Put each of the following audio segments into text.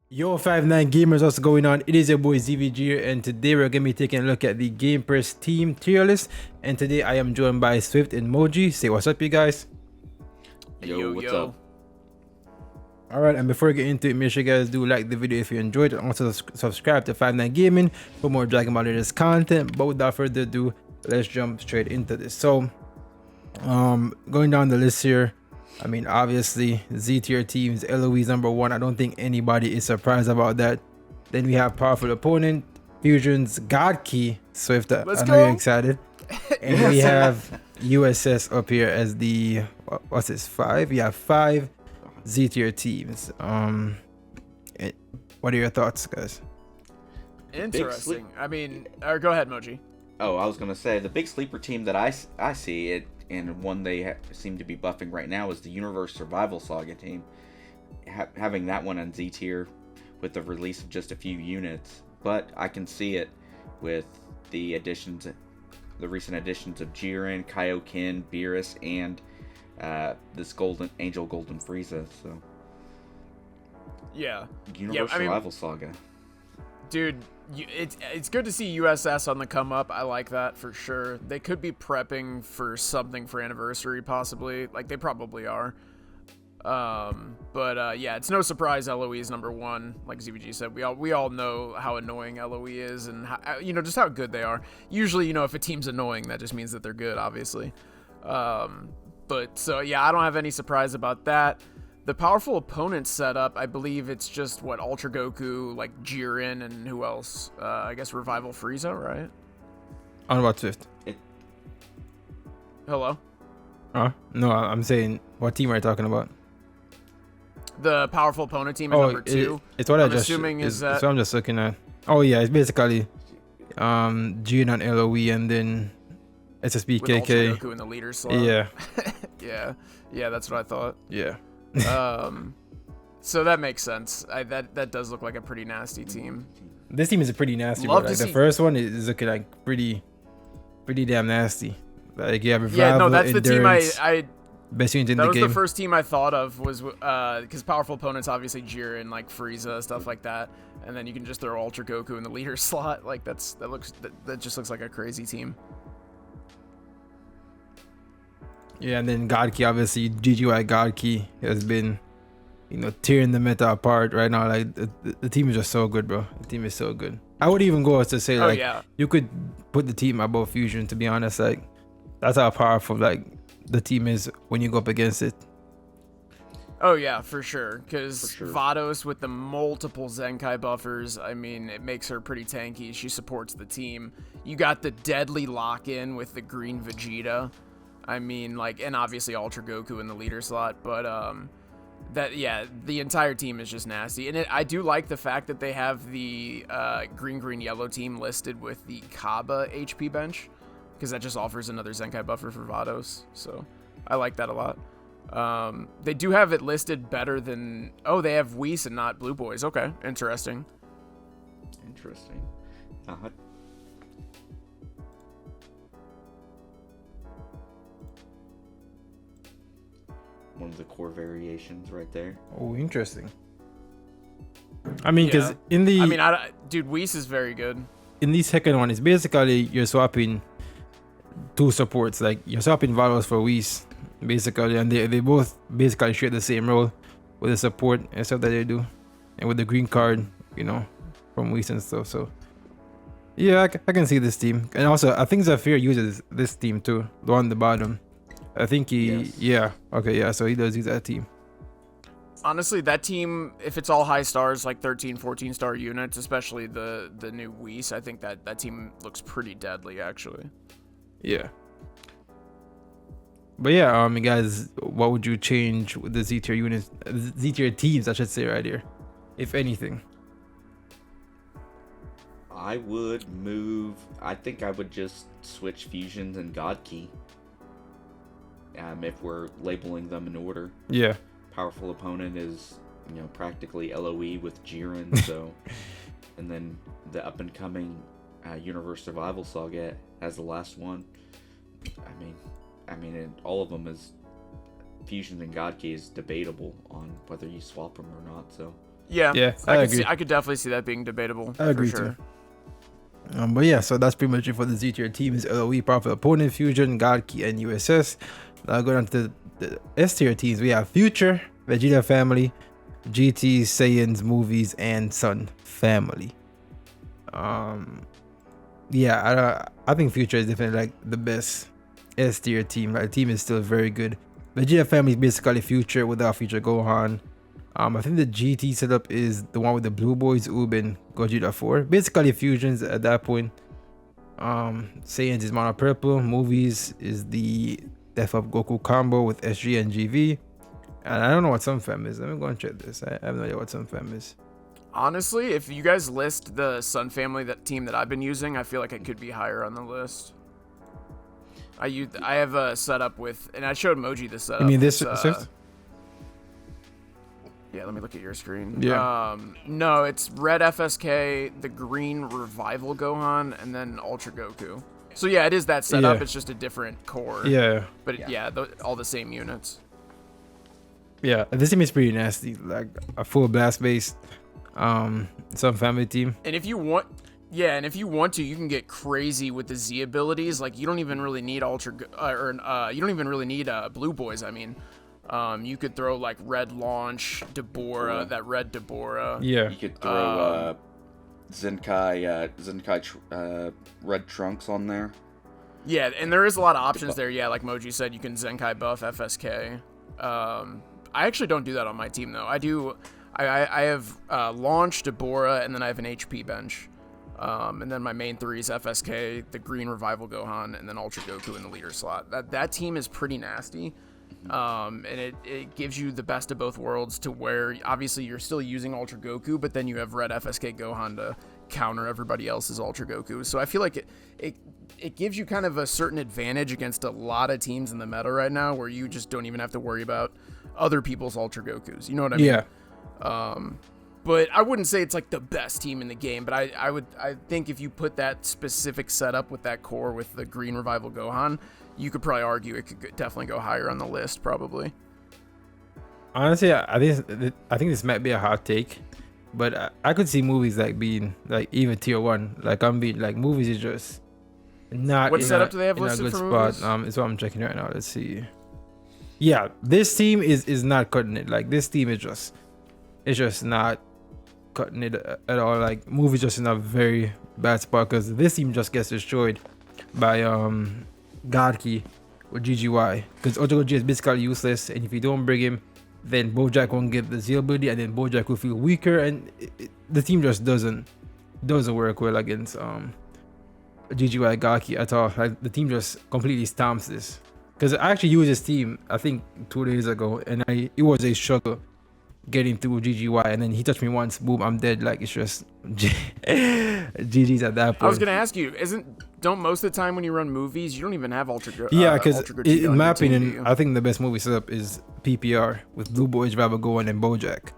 Yo, 59 gamers, what's going on? It is your boy ZVG here, and today we're gonna be taking a look at the Game Press team tier list. And today I am joined by Swift and Moji. Say what's up, you guys. Yo, what's up? All right, and before we get into it, make sure you guys do like the video if you enjoyed it, and also subscribe to 59 Gaming for more Dragon Ball latest content. But without further ado, let's jump straight into this. So, going down the list here. I mean, obviously, Z tier teams, LOE's #1. I don't think anybody is surprised about that. Then we have Powerful Opponent, Fusion's God Key, Swift. I know you're excited. And we have USS up here as the, what's this, 5? Yeah, 5 Z tier teams. What are your thoughts, guys? Interesting. I mean, go ahead, Moji. Oh, I was gonna say the big sleeper team that I see it, and one they seem to be buffing right now is the Universe Survival Saga team. Having that one on Z tier with the release of just a few units, but I can see it with the additions, the recent additions of Jiren, Kaioken, Beerus, and this Golden Frieza. So Yeah. Universe Survival Saga. Dude, it's good to see USS on the come up. I like that for sure. They could be prepping for something for anniversary, possibly. Like, they probably are. Yeah, it's no surprise LOE is #1. Like ZBG said, we all know how annoying LOE is, and how, just how good they are. Usually, if a team's annoying, that just means that they're good, obviously. So yeah, I don't have any surprise about that. The Powerful Opponent setup, I believe it's just, Ultra Goku, like Jiren, and who else? I guess Revival Frieza, right? On what, Swift? Hello? No, I'm saying, what team are you talking about? The Powerful Opponent team is #2. It's what I'm assuming is that... So I'm just looking at. Oh yeah, it's basically Jiren and LOE, and then SSB with KK. Ultra Goku in the leader slot. Yeah. yeah, that's what I thought. Yeah. So that makes sense. That does look like a pretty nasty team. This team is a pretty nasty. Love Like, to the see... first one is looking like pretty damn nasty. Like, yeah, Revival, yeah, no, that's Endurance, the team I best unit in that the was game. the first team I thought of, was because Powerful Opponents, obviously Jiren, like Frieza, stuff like that, and then you can just throw Ultra Goku in the leader slot. Like that just looks like a crazy team. Yeah, and then God Key, obviously GGY God Key has been, tearing the meta apart right now. Like the team is just so good, bro. The team is so good. I would even go as to say, like, you could put the team above Fusion, to be honest. Like, that's how powerful the team is when you go up against it. Oh yeah, for sure. Because Vados with the multiple Zenkai buffers, I mean, it makes her pretty tanky. She supports the team. You got the deadly lock-in with the green Vegeta. I mean, like, and obviously Ultra Goku in the leader slot, but the entire team is just nasty. And I do like the fact that they have the green yellow team listed with the Kaba HP bench, because that just offers another Zenkai buffer for Vados. So I like that a lot. They do have it listed better than... Oh, they have Whis and not Blue Boys. Okay, interesting. One of the core variations right there. Oh, interesting. I mean, because in the... I mean, dude, Whis is very good. In the second one, it's basically you're swapping two supports. Like, you're swapping Vados for Whis, basically, and they both basically share the same role with the support and stuff that they do, and with the green card, from Whis and stuff. So yeah, I can see this team. And also, I think Zafir uses this team too, the one on the bottom. I think he... Yes. So he does use that team. Honestly, that team, if it's all high stars, like 13, 14 star units, especially the new Whis, I think that team looks pretty deadly, actually. Yeah. But yeah, guys, what would you change with the Z tier units, Z tier teams, I should say, right here, if anything? I think I would just switch Fusions and God Key. If we're labeling them in order. Yeah. Powerful Opponent is, practically LOE with Jiren, so... And then the up-and-coming Universe Survival Saga as the last one. I mean, all of them is... Fusions and God Key is debatable on whether you swap them or not, so... Yeah, Yeah, I agree. I could definitely see that being debatable. I agree for sure. too. But yeah, so that's pretty much it for the Z tier teams: LOE, Powerful Opponent, Fusion, God Key, and USS. Now going on to the S tier teams, we have Future, Vegeta Family, GT, Saiyans, Movies, and Sun Family. Yeah, I think Future is definitely like the best S tier team. Like, the team is still very good. Vegeta Family is basically Future without Future Gohan. I think the GT setup is the one with the Blue Boys, Ub, and Gogeta 4. Basically fusions at that point. Saiyans is Mono Purple. Movies is the Death of Goku combo with SG and GV. And I don't know what Sun Fam is. Let me go and check this. I have no idea what Sun Fam is. Honestly, if you guys list the Sun Family, that team that I've been using, I feel like it could be higher on the list. I have a setup with, and I showed Moji the setup. You mean this? Yeah, let me look at your screen. Yeah. No, it's red FSK, the green Revival Gohan, and then Ultra Goku. So yeah, it is that setup. Yeah. It's just a different core. Yeah. But yeah, all the same units. Yeah, this team is pretty nasty. Like a full blast based Sun Family team. And if you want, to, you can get crazy with the Z abilities. Like, you don't even really need you don't even really need Blue Boys. I mean, you could throw like Red Launch, Deborah, that red Deborah. Yeah. You could throw Zenkai Red Trunks on there. Yeah, and there is a lot of options there. Yeah, like Moji said, you can Zenkai buff FSK. I actually don't do that on my team though. I have Launch, Deborah, and then I have an HP bench. And then my main three is FSK, the Green Revival Gohan, and then Ultra Goku in the leader slot. That team is pretty nasty. And it gives you the best of both worlds, to where obviously you're still using Ultra Goku, but then you have red FSK Gohan to counter everybody else's Ultra Goku. So I feel like it gives you kind of a certain advantage against a lot of teams in the meta right now, where you just don't even have to worry about other people's Ultra Gokus. You know what I mean? Yeah. But I wouldn't say it's like the best team in the game, but I think if you put that specific setup with that core with the Green Revival Gohan, you could probably argue it could definitely go higher on the list, probably. Honestly, I think this might be a hot take, but I could see Movies like being like even tier 1. Like I'm being like, Movies is just not. What setup do they have listed for Movies? It's what I'm checking right now. Let's see. Yeah, this team is not cutting it. Like this team is just not cutting it at all. Like Movies just in a very bad spot, because this team just gets destroyed by God Key with GGY, because Ultra Goku is basically useless, and if you don't bring him, then Bojack won't get the Z ability, and then Bojack will feel weaker, and the team just doesn't work well against GGY God Key at all. Like the team just completely stamps this. Because I actually used this team, I think 2 days ago, and it was a struggle getting through GGY, and then he touched me once, boom, I'm dead. Like, it's just GG's at that point. I was gonna ask you, don't most of the time when you run Movies, you don't even have Ultra Goku? Yeah, because in my opinion, I think the best movie setup is PPR with Blue Boys, Revival Gohan, and Bojack,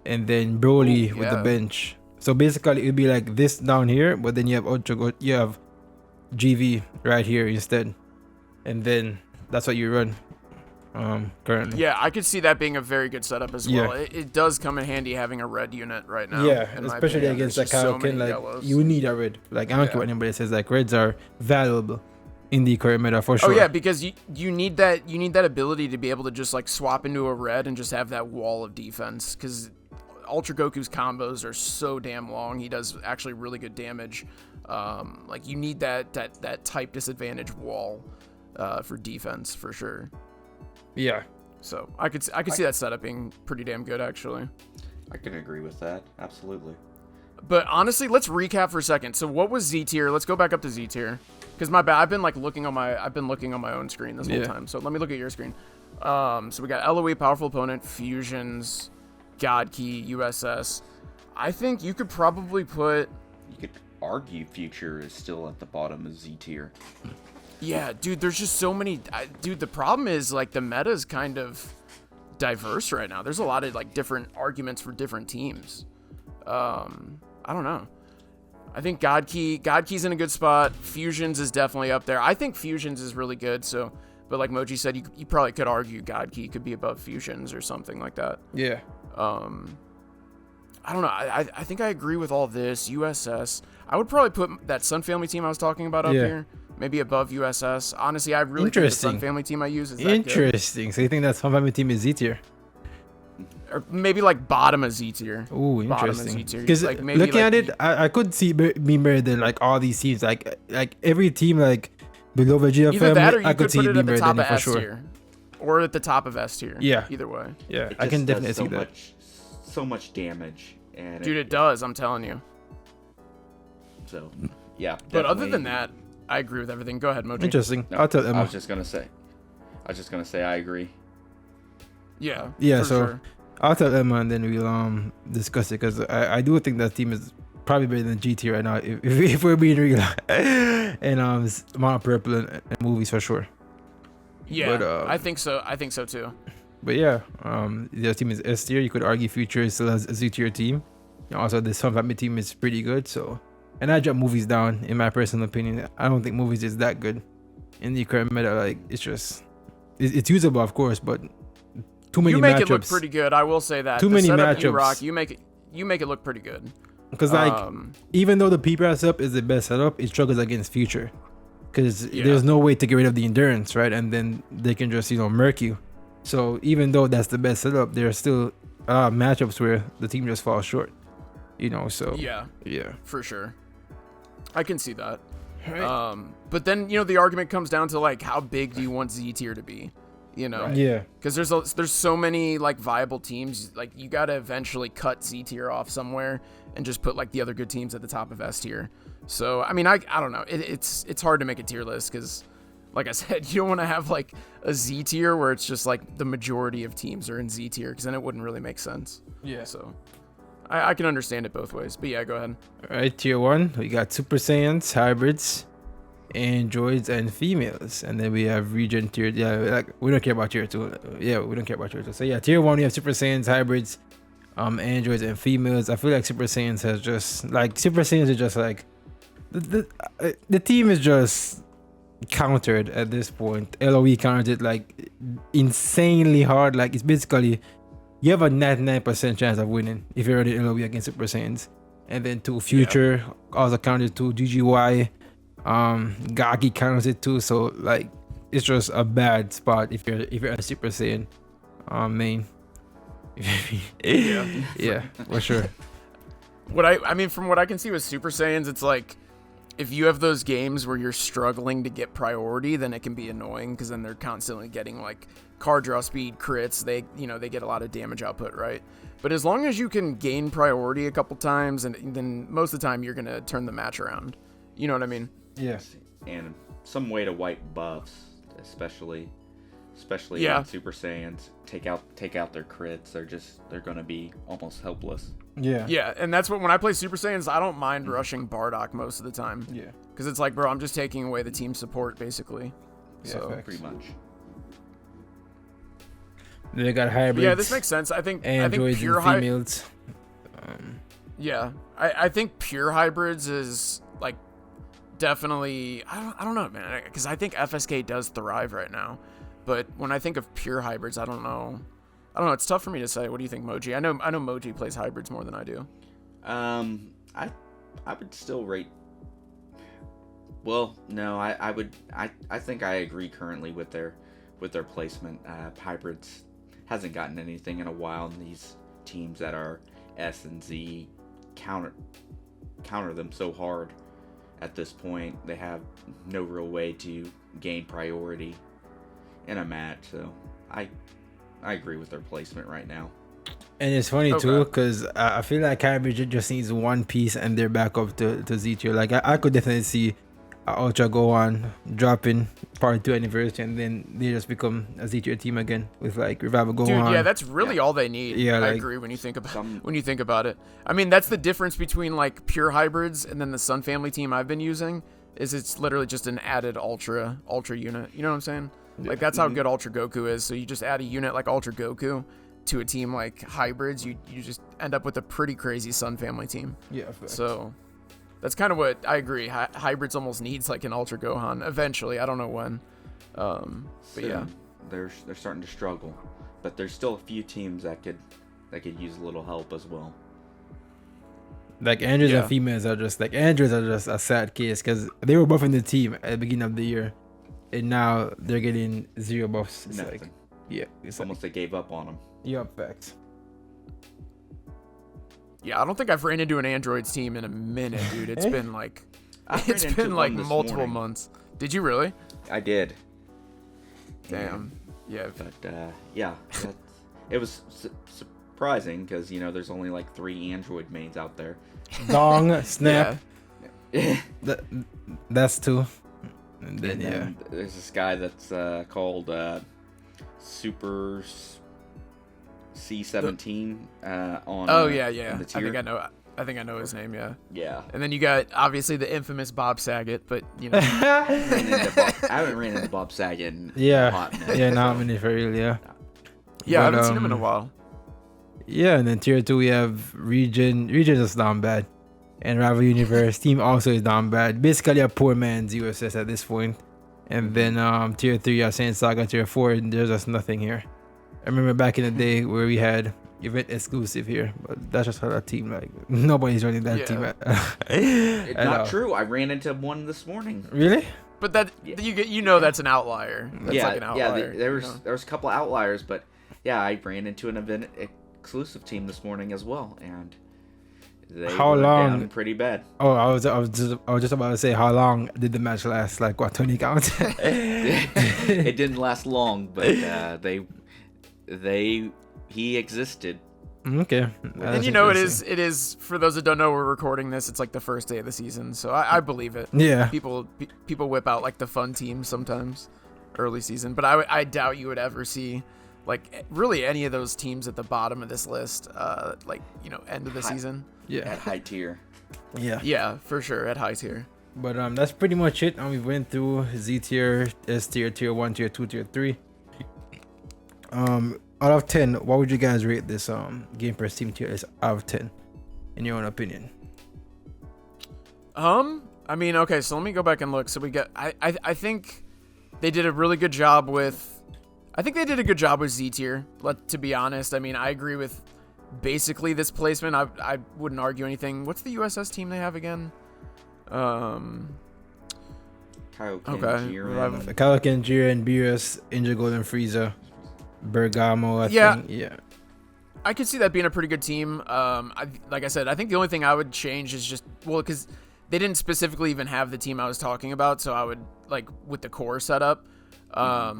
and then Broly with the bench. So basically, it'd be like this down here, but then you have you have GV right here instead, and then that's what you run currently. Yeah, I could see that being a very good setup as well. It does come in handy having a red unit right now. Yeah, especially against like Kaioken, like you need a red. Like I don't care what anybody says, like reds are valuable in the current meta for sure. Oh yeah, because you need that ability to be able to just like swap into a red and just have that wall of defense, because Ultra Goku's combos are so damn long. He does actually really good damage. Like you need that type disadvantage wall for defense for sure. Yeah. So I could see that setup being pretty damn good, actually. I can agree with that. Absolutely. But honestly, let's recap for a second. So what was Z tier? Let's go back up to Z tier. Because my bad, I've been looking on my own screen this whole time. So let me look at your screen. So we got LOE, Powerful Opponent, Fusions, God Key, USS. I think you could probably put. You could argue Future is still at the bottom of Z tier. Yeah, dude, there's just so many. Dude, the problem is like the meta is kind of diverse right now. There's a lot of like different arguments for different teams. I don't know. I think God Key's in a good spot. Fusions is definitely up there. I think Fusions is really good. So, but like Moji said, you probably could argue God Key could be above Fusions or something like that. Yeah. I don't know. I think I agree with all this. USS. I would probably put that Sun Family team I was talking about up here, maybe above USS. Honestly, I really think the Sun Family team I use is that Interesting. good. So you think that Sun Family team is Z tier? Or maybe like bottom of Z tier. Ooh, interesting. Because like, looking at it, I could see me better than like all these teams. Like every team like below Vegeta Either that, or you I could see put it at the top of for S sure. tier, or at the top of S tier. Yeah. Either way. Yeah, It I can just definitely does see that. so much damage, and Dude, it does. I'm telling you. So, yeah. But other definitely. than that, I agree with everything. Go ahead, Moji. Interesting. No, I'll tell Emma. I was just gonna say I agree. Yeah. Yeah, for so sure. I'll tell Emma and then we'll discuss it because I do think that team is probably better than GT right now if we're being real. And Mount Purple and movies for sure. Yeah, but, I think so. I think so too. But yeah, the team is S tier. You could argue Future is still a Z tier team. Also, the Sun Family team is pretty good. So, and I drop movies down in my personal opinion. I don't think movies is that good in the current meta. Like it's just it's usable, of course, but too many You make matchups. it look pretty good. I will say that. Too The many setup matchups. E-Rock, you make it look pretty good. Because like even though the P-Press setup is the best setup, it struggles against Future. Because there's no way to get rid of the endurance, right? And then they can just murk you. So even though that's the best setup, there's still matchups where the team just falls short. So yeah, for sure. I can see that. Right. But then the argument comes down to like how big do you want Z tier to be? Right. Yeah. Because there's so many like viable teams. Like you gotta eventually cut Z tier off somewhere and just put like the other good teams at the top of S tier. So I mean I don't know. It's hard to make a tier list because, like I said, you don't want to have like a Z tier where it's just like the majority of teams are in Z tier because then it wouldn't really make sense. Yeah. So I can understand it both ways. But yeah, go ahead. All right, tier 1, we got Super Saiyans, hybrids, androids, and females. And then we have region tier. Yeah, like we don't care about tier 2. Yeah, we don't care about tier 2. So yeah, tier 1 we have Super Saiyans, hybrids, androids, and females. I feel like Super Saiyans has just like Super Saiyans are just like the team is just countered at this point. LOE countered like insanely hard. Like it's basically you have a 99% chance of winning if you're running LOE against Super Saiyans. And then to Future also counted to GGY. Gaki counts it too. So like it's just a bad spot if you're a Super Saiyan main. Yeah, for sure. I mean, from what I can see with Super Saiyans, it's like if you have those games where you're struggling to get priority, then it can be annoying because then they're constantly getting like card draw speed, crits. They get a lot of damage output, right? But as long as you can gain priority a couple times, and then most of the time you're gonna turn the match around. You know what I mean? Yes. And some way to wipe buffs, especially Yeah. in Super Saiyans. Take out their crits. They're gonna be almost helpless. Yeah. Yeah, and that's when I play Super Saiyans, I don't mind rushing Bardock most of the time. Yeah. Because it's like, bro, I'm just taking away the team support, basically. Yeah, So, facts. Pretty much. They got hybrids. yeah, this makes sense. I think androids pure and females. Yeah, I think pure hybrids is like definitely. I don't know, man, because I think FSK does thrive right now. But when I think of pure hybrids, I don't know. It's tough for me to say. What do you think, Moji? I know Moji plays hybrids more than I do. I would still rate. Well, no, I would. I think I agree currently with their placement. Hybrids hasn't gotten anything in a while, and these teams that are S and Z counter them so hard at this point. They have no real way to gain priority in a match, so I agree with their placement right now. And it's funny too, because I feel like hybrid just needs one piece and they're back up to Z tier. Like I could definitely see Ultra Gohan dropping part 2 anniversary, and then they just become a Z tier team again with like Revival Gohan. Dude, yeah, that's really all they need. Yeah, I like, agree when you think about it. I mean, that's the difference between like pure hybrids and then the Sun Family team I've been using. Is it's literally just an added Ultra unit. You know what I'm saying? Yeah. Like that's how good Ultra Goku is. So you just add a unit like Ultra Goku to a team like hybrids, you just end up with a pretty crazy Sun Family team. Yeah. So that's kind of what I agree. Hybrids almost needs like an Ultra Gohan eventually. I don't know when. But yeah, they're starting to struggle, but there's still a few teams that could use a little help as well. Like androids Yeah. and females are just like androids are just a sad case because they were buffing the team at the beginning of the year, and now they're getting 0 buffs. It's Nothing. like, yeah, it's Almost they gave up on them. Yup, facts. Yeah, I don't think I've ran into an androids team in a minute, dude. It's been like, I ran into one this multiple morning. months. Did you really? I did. Damn. Yeah. But yeah, it was surprising because there's only like 3 Android mains out there. Dong, snap. And That's 2. And then then there's this guy that's called Super C17 on. Oh on yeah. the tier. I think I know his name. Yeah. Yeah. And then you got obviously the infamous Bob Saget, but I haven't ran into Bob Saget in a yeah, hot minute. yeah, not many for real, yeah. yeah, I But, haven't seen him in a while. Yeah, and then tier 2 we have Region. Region is down bad, and Rival Universe team also is down bad. Basically a poor man's USS at this point. And then tier 3 you have Saint Saga. Tier 4 there's just nothing here. I remember back in the day where we had event exclusive here, but that's just how that team like nobody's running that team at. It's not true. I ran into one this morning. Really? But that that's an outlier. That's yeah, like an outlier. there was a couple outliers, but yeah, I ran into an event exclusive team this morning as well, and they How were long? down pretty bad. Oh, I was just about to say how long did the match last? Like what, 20 counts? It didn't last long, but he existed. Okay. And it is for those that don't know, we're recording this. It's like the first day of the season, so I believe it. Yeah. People whip out like the fun teams sometimes, early season, but I doubt you would ever see like really any of those teams at the bottom of this list, end of the season. Yeah. At high tier. Yeah. Yeah, for sure at high tier. But that's pretty much it. We went through Z tier, S tier, tier 1, tier 2, tier 3. Out of 10, what would you guys rate this Game Press team tier list out of 10 in your own opinion? I mean, okay, so let me go back and look. So we got I think they did a really good job with Z tier, to be honest. I mean, I agree with basically this placement. I wouldn't argue anything. What's the USS team they have again? Kaioken, Okay. Jiren. Kaioken, Jiren, Beerus, Angel Golden Frieza, Bergamo, I think. Yeah. I could see that being a pretty good team. Like I said, I think the only thing I would change is just, because they didn't specifically even have the team I was talking about, so I would, like, with the core setup.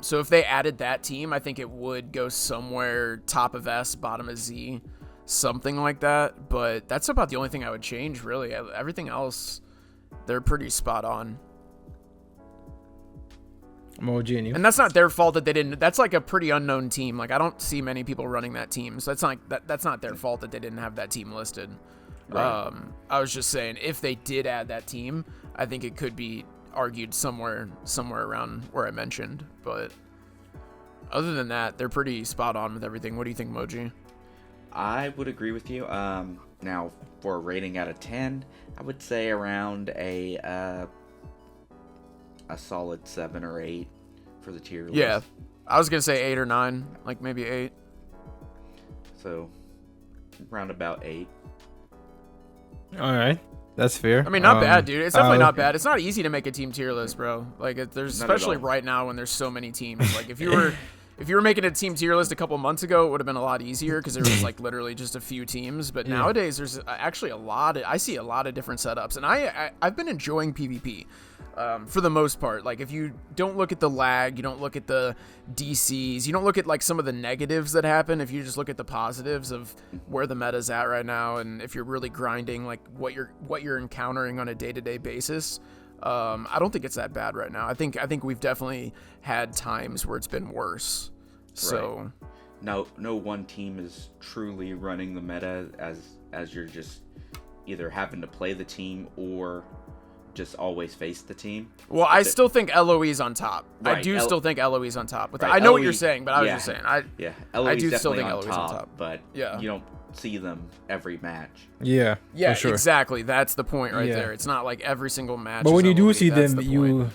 So if they added that team, I think it would go somewhere top of S, bottom of Z, something like that. But that's about the only thing I would change, really. Everything else, they're pretty spot on. And that's not their fault that they didn't. That's like a pretty unknown team. Like, I don't see many people running that team, so that's not their fault that they didn't have that team listed. Right. I was just saying, if they did add that team, I think it could be argued somewhere around where I mentioned. But other than that, they're pretty spot on with everything. What do you think, Moji? I would agree with you. Now for a rating out of 10, I would say around a solid 7 or 8 for the tier list. Yeah, I was gonna say 8 or 9, like maybe 8. So round about 8. all right, that's fair. I mean, not bad, dude. It's definitely not bad. It's not easy to make a team tier list, bro. Like, there's Not at especially all. right now when there's so many teams. Like, if you were making a team tier list a couple months ago, it would have been a lot easier because there was like literally just a few teams. But nowadays, there's actually I see a lot of different setups, and I've been enjoying PvP. For the most part. Like, if you don't look at the lag, you don't look at the DCs, you don't look at like some of the negatives that happen, if you just look at the positives of where the meta's at right now, and if you're really grinding like what you're encountering on a day-to-day basis, I don't think it's that bad right now. I think we've definitely had times where it's been worse. So No one team is truly running the meta as you're just either having to play the team or just always face the team. Well, I still think LOE's on top. Right, I do still think LOE's on top. Right, I know what LOE you're saying, but I was just saying. LOE's I do still definitely think on LOE's top, on top. but you don't see them every match. Yeah, Yeah, for sure. exactly. That's the point right Yeah. there. It's not like every single match. But is when you do LOE. see That's them, the point.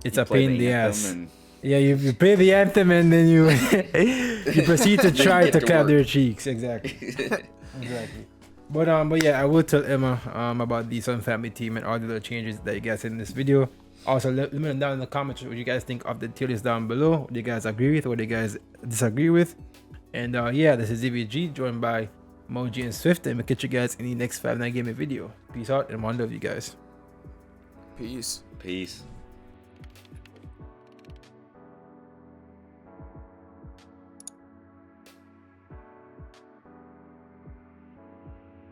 it's You a play pain in the anthem ass. and Yeah, you play the anthem and then you proceed to try get to to clap work. their cheeks. Exactly. Exactly. But yeah, I will tell Emma about the Sun Family team and all the little changes that you guys see in this video. Also, let me know down in the comments what you guys think of the tier list down below. What you guys agree with, what you guys disagree with. And yeah, this is ZVG joined by Moji and Swift, and we'll catch you guys in the next 5 Night Gaming video. Peace out and one love, you guys. Peace. Peace.